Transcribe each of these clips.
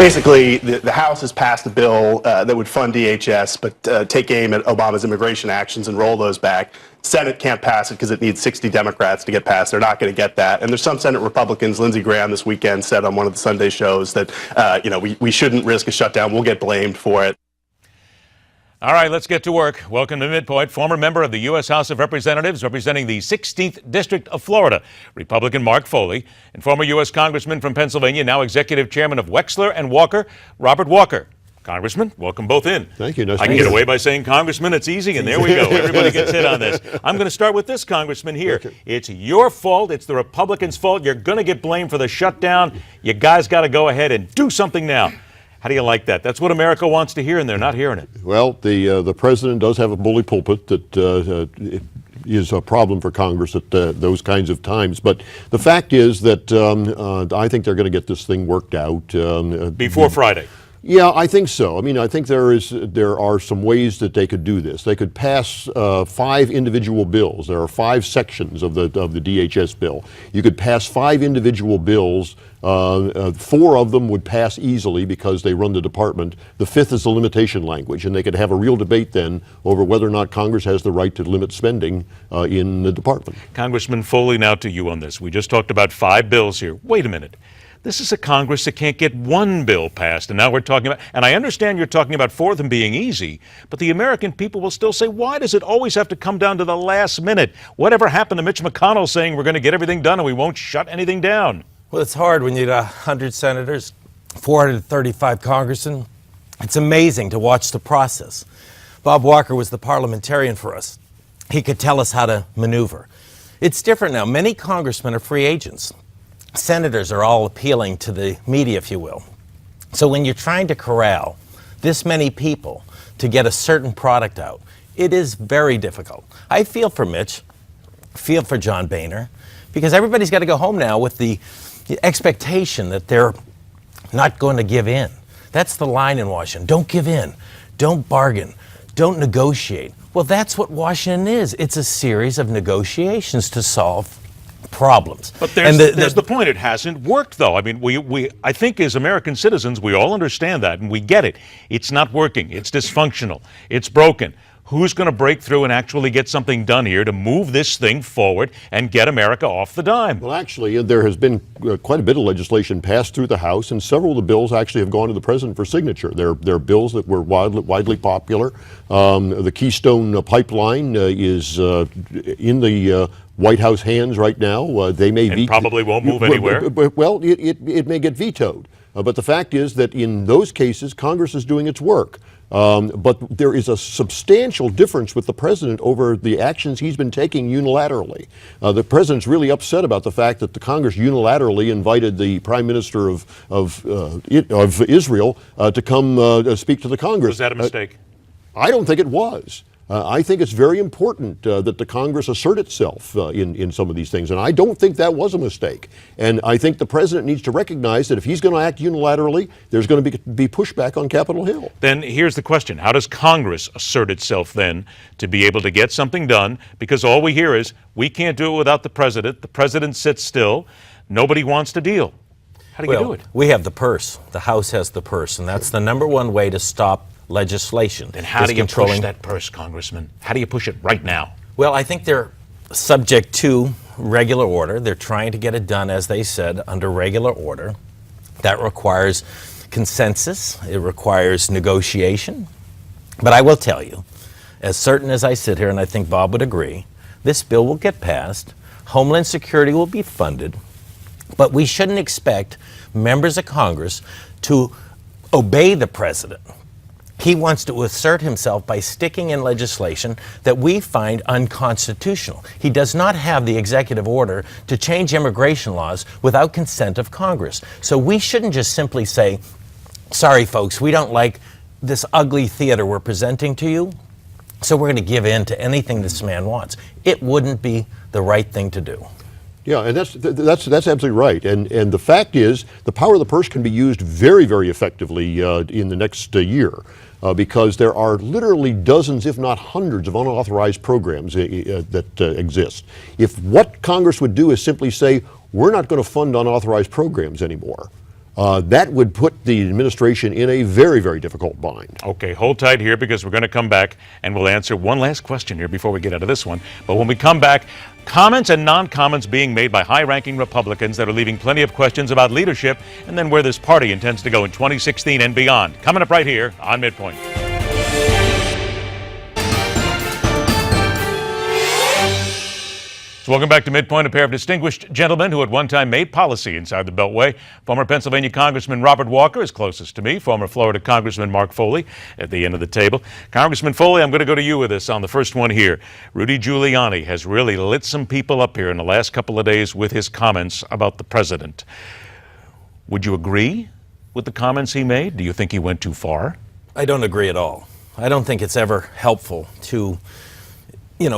Basically, the House has passed a bill that would fund DHS, but take aim at Obama's immigration actions and roll those back. Senate can't pass it because it needs 60 Democrats to get passed. They're not going to get that. And there's some Senate Republicans. Lindsey Graham this weekend said on one of the Sunday shows that, we shouldn't risk a shutdown. We'll get blamed for it. All right, let's get to work. Welcome to MidPoint, former member of the U.S. House of Representatives representing the 16th District of Florida, Republican Mark Foley, and former U.S. Congressman from Pennsylvania, now Executive Chairman of Wexler and Walker, Robert Walker. Congressman, welcome both in. Thank you. Nice I can get away by saying Congressman, it's easy, and there we go. Everybody gets hit on this. I'm going to start with this Congressman here. Okay. It's your fault. It's the Republicans' fault. You're going to get blamed for the shutdown. You guys got to go ahead and do something now. How do you like that? That's what America wants to hear, and they're not hearing it. Well, the president does have a bully pulpit that is a problem for Congress at those kinds of times. But the fact is that I think they're going to get this thing worked out. Before Friday. Yeah, I think so. I mean, I think there are some ways that they could do this. They could pass 5 individual bills. There are 5 sections of the DHS bill. You could pass 5 individual bills. 4 of them would pass easily because they run the department. The 5th is the limitation language, and they could have a real debate then over whether or not Congress has the right to limit spending in the department. Congressman Foley, now to you on this. We just talked about 5 bills here. Wait a minute. This is a Congress that can't get 1 bill passed, and now we're talking about, and I understand you're talking about 4 of them being easy, but the American people will still say, why does it always have to come down to the last minute? Whatever happened to Mitch McConnell saying we're going to get everything done and we won't shut anything down? Well, it's hard when you got 100 senators, 435 congressmen. It's amazing to watch the process. Bob Walker was the parliamentarian for us. He could tell us how to maneuver. It's different now. Many congressmen are free agents. Senators are all appealing to the media, if you will. So when you're trying to corral this many people to get a certain product out, it is very difficult. I feel for Mitch, feel for John Boehner, because everybody's got to go home now with the expectation that they're not going to give in. That's the line in Washington. Don't give in. Don't bargain. Don't negotiate. Well, that's what Washington is. It's a series of negotiations to solve problems. But there's the point. It hasn't worked, though. I mean, I think as American citizens, we all understand that, and we get it. It's not working. It's dysfunctional. It's broken. Who's going to break through and actually get something done here to move this thing forward and get America off the dime? Well, actually, there has been quite a bit of legislation passed through the House, and several of the bills actually have gone to the president for signature. They're bills that were widely popular. The Keystone Pipeline is in the White House hands right now. They may probably won't move anywhere. Well, it may get vetoed. But the fact is that in those cases, Congress is doing its work. But there is a substantial difference with the president over the actions he's been taking unilaterally. The president's really upset about the fact that the Congress unilaterally invited the Prime Minister of Israel to come speak to the Congress. Was that a mistake? I don't think it was. I think it's very important that the Congress assert itself in some of these things, and I don't think that was a mistake. And I think the president needs to recognize that if he's going to act unilaterally, there's going to be pushback on Capitol Hill. Then here's the question. How does Congress assert itself then to be able to get something done? Because all we hear is, we can't do it without the president. The president sits still. Nobody wants to deal. How do you do it? We have the purse. The House has the purse, and that's the number one way to stop legislation. Then how do you push that purse, Congressman? How do you push it right now? Well, I think they're subject to regular order. They're trying to get it done, as they said, under regular order. That requires consensus. It requires negotiation. But I will tell you, as certain as I sit here, and I think Bob would agree, this bill will get passed. Homeland Security will be funded. But we shouldn't expect members of Congress to obey the president. He wants to assert himself by sticking in legislation that we find unconstitutional. He does not have the executive order to change immigration laws without consent of Congress. So we shouldn't just simply say, sorry, folks, we don't like this ugly theater we're presenting to you, so we're going to give in to anything this man wants. It wouldn't be the right thing to do. Yeah, and that's absolutely right. And the fact is, the power of the purse can be used very, very effectively in the next year. Because there are literally dozens, if not hundreds, of unauthorized programs that exist. If what Congress would do is simply say, we're not going to fund unauthorized programs anymore, that would put the administration in a very, very difficult bind. Okay, hold tight here because we're going to come back and we'll answer one last question here before we get out of this one. But when we come back, comments and non-comments being made by high-ranking Republicans that are leaving plenty of questions about leadership and then where this party intends to go in 2016 and beyond. Coming up right here on MidPoint. So welcome back to MidPoint, a pair of distinguished gentlemen who at one time made policy inside the Beltway. Former Pennsylvania Congressman Robert Walker is closest to me. Former Florida Congressman Mark Foley at the end of the table. Congressman Foley, I'm going to go to you with this on the first one here. Rudy Giuliani has really lit some people up here in the last couple of days with his comments about the president. Would you agree with the comments he made? Do you think he went too far? I don't agree at all. I don't think it's ever helpful to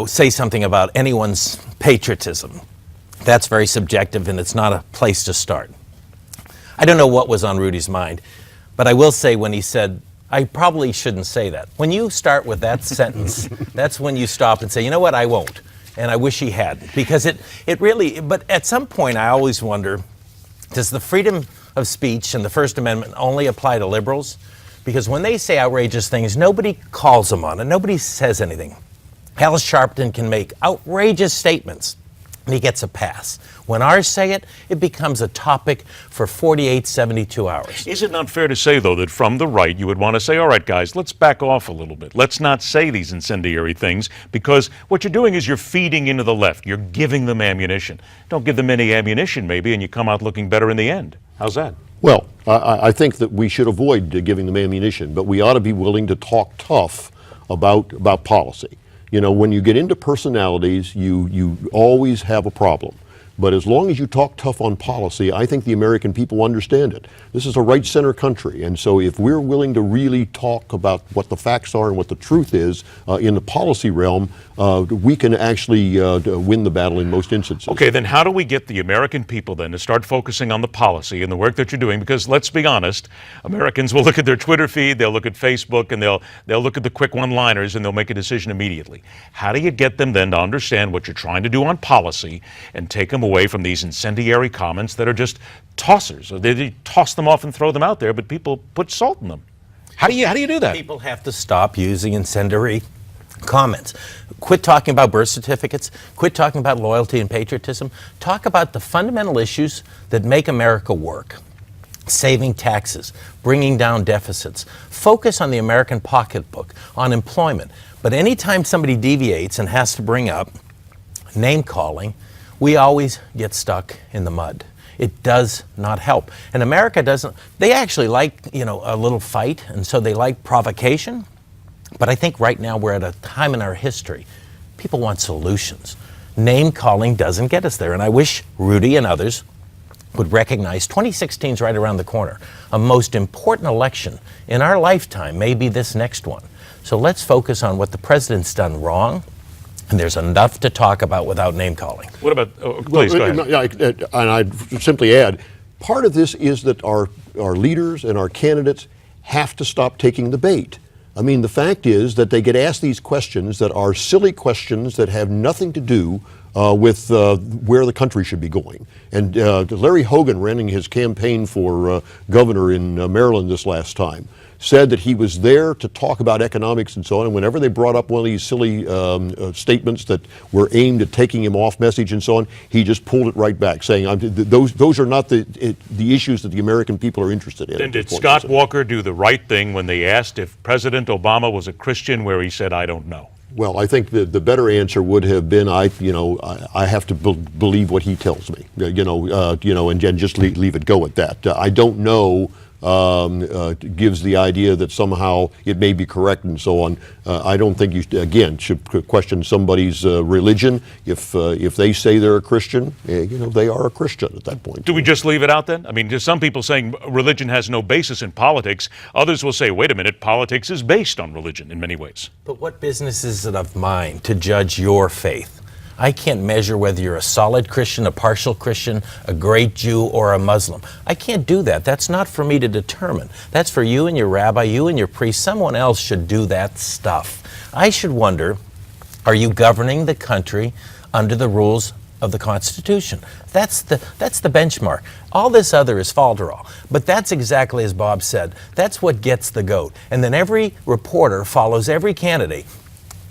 say something about anyone's patriotism. That's very subjective, and it's not a place to start. I don't know what was on Rudy's mind, but I will say when he said, I probably shouldn't say that. When you start with that sentence, that's when you stop and say, you know what, I won't. And I wish he hadn't, because it really, but at some point I always wonder, does the freedom of speech and the First Amendment only apply to liberals? Because when they say outrageous things, nobody calls them on it, nobody says anything. Al Sharpton can make outrageous statements, and he gets a pass. When ours say it, it becomes a topic for 48, 72 hours. Is it not fair to say, though, that from the right you would want to say, all right, guys, let's back off a little bit. Let's not say these incendiary things, because what you're doing is you're feeding into the left. You're giving them ammunition. Don't give them any ammunition, maybe, and you come out looking better in the end. How's that? Well, I think that we should avoid giving them ammunition, but we ought to be willing to talk tough about policy. When you get into personalities, you always have a problem. But as long as you talk tough on policy, I think the American people understand it. This is a right-center country, and so if we're willing to really talk about what the facts are and what the truth is in the policy realm, we can actually win the battle in most instances. Okay, then how do we get the American people then to start focusing on the policy and the work that you're doing? Because let's be honest, Americans will look at their Twitter feed, they'll look at Facebook, and they'll look at the quick one-liners and they'll make a decision immediately. How do you get them then to understand what you're trying to do on policy and take them away from these incendiary comments that are just tossers? They toss them off and throw them out there, but people put salt in them. How do you do that? People have to stop using incendiary comments. Quit talking about birth certificates. Quit talking about loyalty and patriotism. Talk about the fundamental issues that make America work. Saving taxes, bringing down deficits. Focus on the American pocketbook, on employment. But anytime somebody deviates and has to bring up name calling, we always get stuck in the mud. It does not help. And America doesn't, they actually like, a little fight, and so they like provocation. But I think right now we're at a time in our history, people want solutions. Name calling doesn't get us there. And I wish Rudy and others would recognize 2016 is right around the corner. A most important election in our lifetime may be this next one. So let's focus on what the president's done wrong. And there's enough to talk about without name calling. What about, please, go ahead. And I'd simply add, part of this is that our leaders and our candidates have to stop taking the bait. I mean, the fact is that they get asked these questions that are silly questions that have nothing to do with where the country should be going. And Larry Hogan, running his campaign for governor in Maryland this last time, said that he was there to talk about economics and so on, and whenever they brought up one of these silly statements that were aimed at taking him off message and so on, he just pulled it right back, saying those are not the issues that the American people are interested in. And did Scott Walker do the right thing when they asked if President Obama was a Christian, where he said, I don't know? Well, I think the better answer would have been, I have to believe what he tells me, and just leave it go at that. I don't know. Gives the idea that somehow it may be correct and so on. I don't think you, again, should question somebody's religion. If they say they're a Christian, they are a Christian at that point. Do we just leave it out then? I mean, there's some people saying religion has no basis in politics. Others will say, wait a minute, politics is based on religion in many ways. But what business is it of mine to judge your faith? I can't measure whether you're a solid Christian, a partial Christian, a great Jew, or a Muslim. I can't do that. That's not for me to determine. That's for you and your rabbi, you and your priest. Someone else should do that stuff. I should wonder, are you governing the country under the rules of the Constitution. That's the benchmark. All this other is falderall. But that's exactly as Bob said. That's what gets the goat. And then every reporter follows every candidate.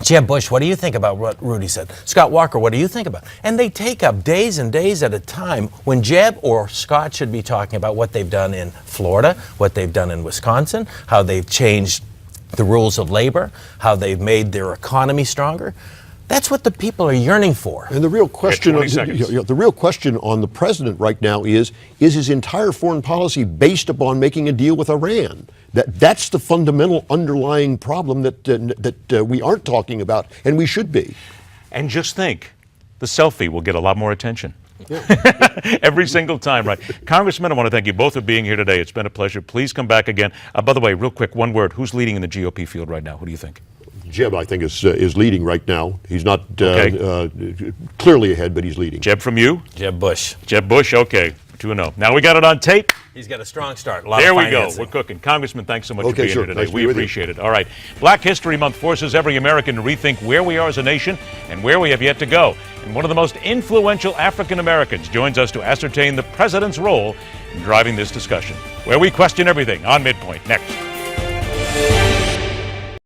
Jeb Bush, what do you think about what Rudy said? Scott Walker, what do you think about? And they take up days and days at a time when Jeb or Scott should be talking about what they've done in Florida, what they've done in Wisconsin, how they've changed the rules of labor, how they've made their economy stronger. That's what the people are yearning for. And the real question, the real question on the president right now is his entire foreign policy based upon making a deal with Iran? That's the fundamental underlying problem that we aren't talking about, and we should be. And just think, the selfie will get a lot more attention. Yeah. Every single time, right? Congressman, I want to thank you both for being here today. It's been a pleasure. Please come back again. By the way, real quick, one word. Who's leading in the GOP field right now? Who do you think? Jeb, I think, is leading right now. He's not clearly ahead, but he's leading. Jeb from you? Jeb Bush. Jeb Bush, okay. 2-0. Now we got it on tape. He's got a strong start. There we go. We're cooking. Congressman, thanks so much for being here today. Nice We appreciate it. All right. Black History Month forces every American to rethink where we are as a nation and where we have yet to go. And one of the most influential African Americans joins us to ascertain the president's role in driving this discussion, where we question everything on MidPoint. Next.